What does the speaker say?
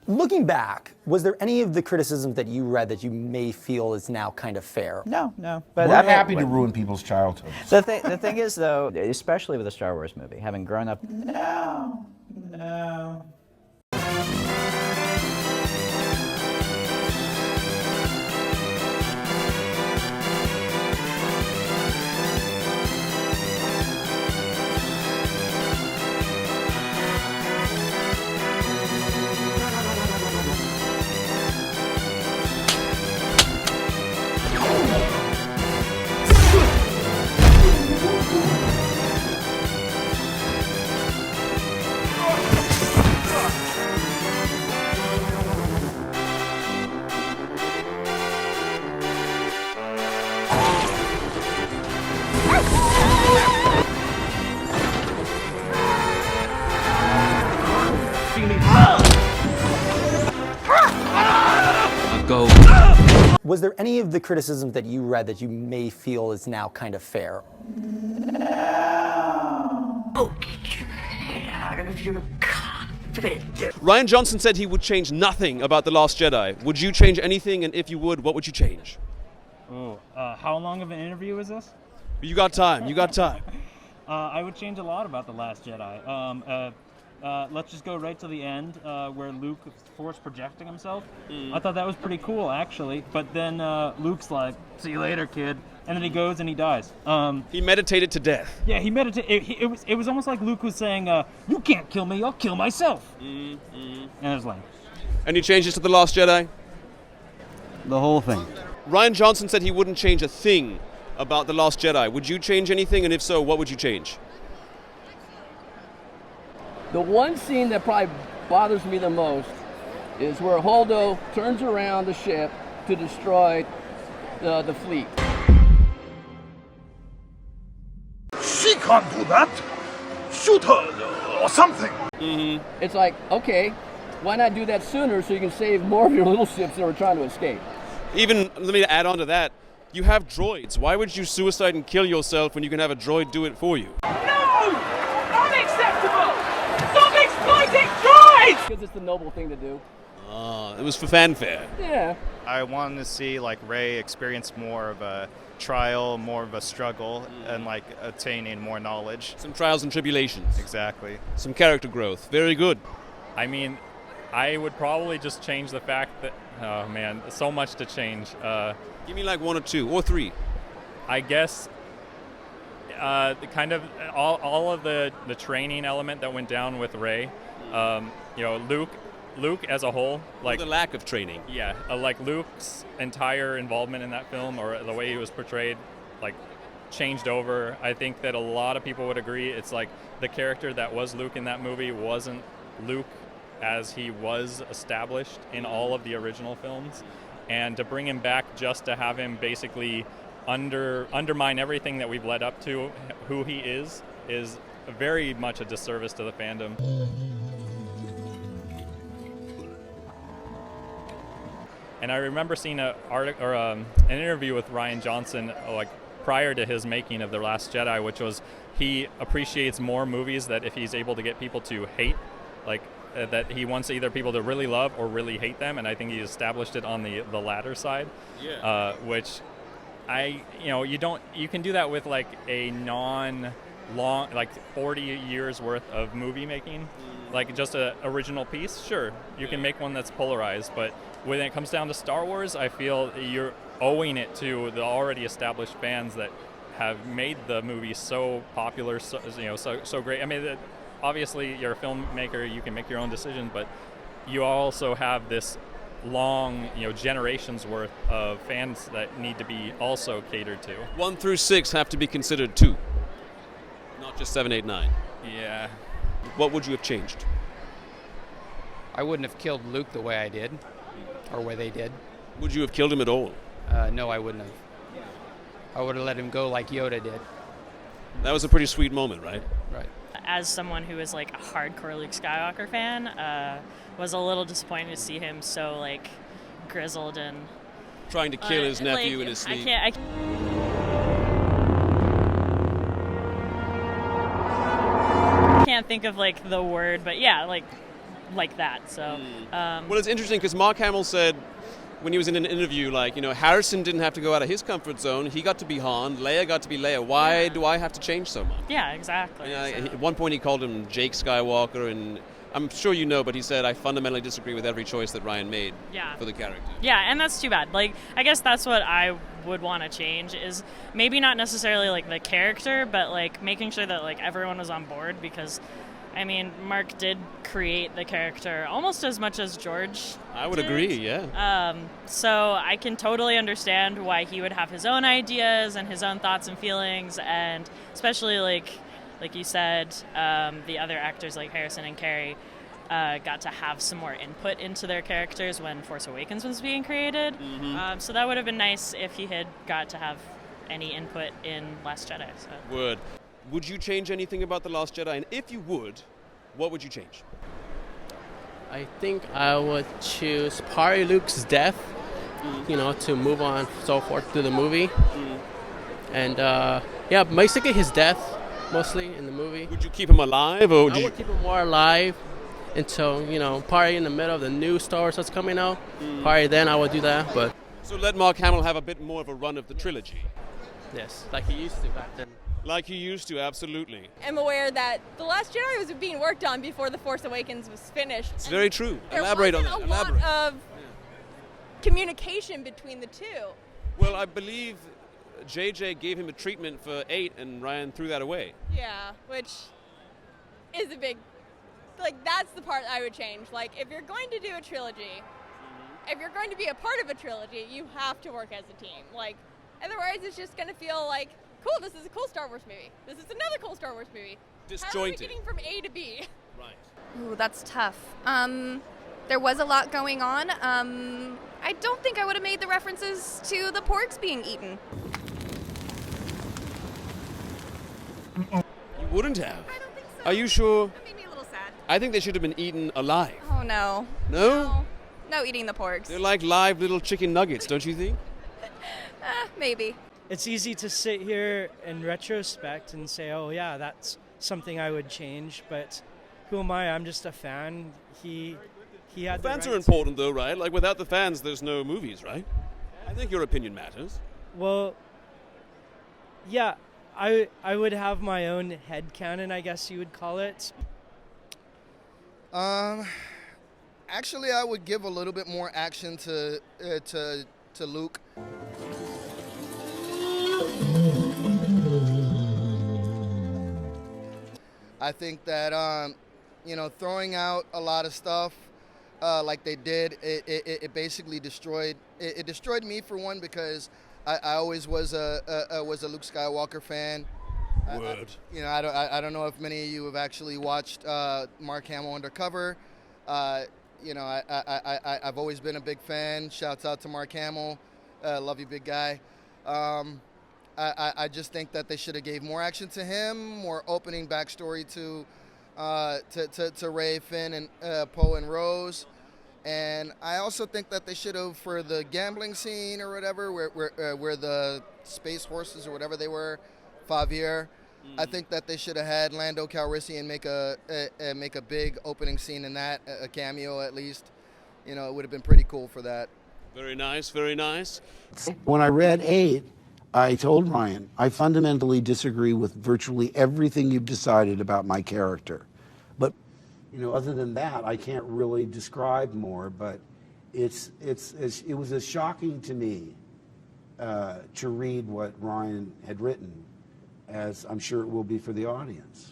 Looking back, was there any of the criticisms that you read that you may feel is now kind of fair? No. But We're happy to ruin people's childhoods. The thing is, though, especially with a Star Wars movie, having grown up. No. Go. Was there any of the criticisms that you read that you may feel is now kind of fair? Rian Johnson said he would change nothing about The Last Jedi. Would you change anything, and if you would, what would you change? Oh, how long of an interview is this? You got time. I would change a lot about The Last Jedi. Let's just go right to the end where Luke is force projecting himself. I thought that was pretty cool, actually. But then Luke's like, "See you later, kid," and then he goes and he dies. He meditated to death. Yeah, he meditated. It was almost like Luke was saying, "You can't kill me. I'll kill myself." And it was like. Any changes to The Last Jedi? The whole thing. Rian Johnson said he wouldn't change a thing about The Last Jedi. Would you change anything, and if so, what would you change? The one scene that probably bothers me the most is where Holdo turns around the ship to destroy the fleet. She can't do that. Shoot her or something. It's like, okay, why not do that sooner so you can save more of your little ships that were trying to escape? Even, let me add on to that, you have droids. Why would you suicide and kill yourself when you can have a droid do it for you? No! Unacceptable! Stop exploiting droids! Because it's the noble thing to do. It was for fanfare. Yeah. I wanted to see like Rey experience more of a trial, more of a struggle, and like attaining more knowledge. Some trials and tribulations. Exactly. Some character growth. Very good. I mean, I would probably just change the fact that, oh man, so much to change. Give me like one or two or three. I guess kind of all of the training element that went down with Rey. Luke as a whole, like the lack of training. Yeah, like Luke's entire involvement in that film, or the way he was portrayed, like changed over. I think that a lot of people would agree. It's like the character that was Luke in that movie wasn't Luke as he was established in all of the original films, and to bring him back just to have him basically undermine everything that we've led up to who he is very much a disservice to the fandom. And I remember seeing an interview with Rian Johnson like prior to his making of The Last Jedi, which was he appreciates more movies that if he's able to get people to hate, like that he wants either people to really love or really hate them, and I think he established it on the latter side. Yeah. Which you can do that with like a non-long, like 40 years worth of movie making, like just an original piece. Sure, you can make one that's polarized, but when it comes down to Star Wars, I feel you're owing it to the already established fans that have made the movie so popular, so great. I mean, obviously you're a filmmaker, you can make your own decision, but you also have this long, generations worth of fans that need to be also catered to. 1 through 6 have to be considered 2, not just 7, 8, 9. Yeah. What would you have changed? I wouldn't have killed Luke the way I did, or way they did. Would you have killed him at all? No, I wouldn't have. I would have let him go like Yoda did. That was a pretty sweet moment, right? Right. As someone who is like a hardcore Luke Skywalker fan, was a little disappointed to see him so like grizzled and trying to kill his nephew in his sleep. I can't think of like the word, but yeah, like like that. So, Well, it's interesting because Mark Hamill said when he was in an interview, like, Harrison didn't have to go out of his comfort zone. He got to be Han. Leia got to be Leia. Why do I have to change so much? yeah, exactly. At one point he called him Jake Skywalker, and I'm sure you know, but he said, I fundamentally disagree with every choice that Ryan made for the character. Yeah, and that's too bad. Like, I guess that's what I would want to change is maybe not necessarily like the character, but like making sure that like everyone was on board, because I mean, Mark did create the character almost as much as George I would did. agree, yeah. So I can totally understand why he would have his own ideas and his own thoughts and feelings, and especially like you said, the other actors like Harrison and Carrie got to have some more input into their characters when Force Awakens was being created. So that would have been nice if he had got to have any input in Last Jedi. So. Would you change anything about The Last Jedi? And if you would, what would you change? I think I would choose probably Luke's death, to move on so forth through the movie. And basically his death, mostly in the movie. Would you keep him alive? Or I would keep him more alive until, probably in the middle of the new Star Wars that's coming out. Probably then I would do that, but... So let Mark Hamill have a bit more of a run of the trilogy. Yes, like he used to back then. Like he used to, absolutely. I'm aware that The Last Jedi was being worked on before The Force Awakens was finished. It's very true. There Elaborate on wasn't that. a lot of communication between the two. Well, I believe JJ gave him a treatment for 8 and Ryan threw that away. Yeah, which is a big, that's the part I would change. Like, if you're going to do a trilogy, if you're going to be a part of a trilogy, you have to work as a team. Like, otherwise it's just going to feel like, cool, this is a cool Star Wars movie. This is another cool Star Wars movie. Disjointed. How are we getting from A to B? Right. Ooh, that's tough. There was a lot going on. I don't think I would have made the references to the porgs being eaten. You wouldn't have? I don't think so. Are you sure? That made me a little sad. I think they should have been eaten alive. Oh, no. No? No eating the porgs. They're like live little chicken nuggets, don't you think? Maybe. It's easy to sit here in retrospect and say, oh yeah, that's something I would change, but who am I? I'm just a fan. He had the Fans right are important though, right? Like without the fans, there's no movies, right? I think your opinion matters. Well, yeah, I would have my own headcanon, I guess you would call it. Actually, I would give a little bit more action to Luke. I think that throwing out a lot of stuff like they did, it basically destroyed. It destroyed me for one, because I always was a Luke Skywalker fan. Word. I don't know if many of you have actually watched Mark Hamill Undercover. I've always been a big fan. Shouts out to Mark Hamill. Love you, big guy. I just think that they should have gave more action to him, more opening backstory to Rey, Finn, and Poe and Rose. And I also think that they should have, for the gambling scene or whatever, where the space horses or whatever they were, Favier. I think that they should have had Lando Calrissian make a big opening scene in that, a cameo at least. It would have been pretty cool for that. Very nice, very nice. When I read 8, I told Ryan, I fundamentally disagree with virtually everything you've decided about my character. But, other than that, I can't really describe more, but it was as shocking to me to read what Ryan had written as I'm sure it will be for the audience.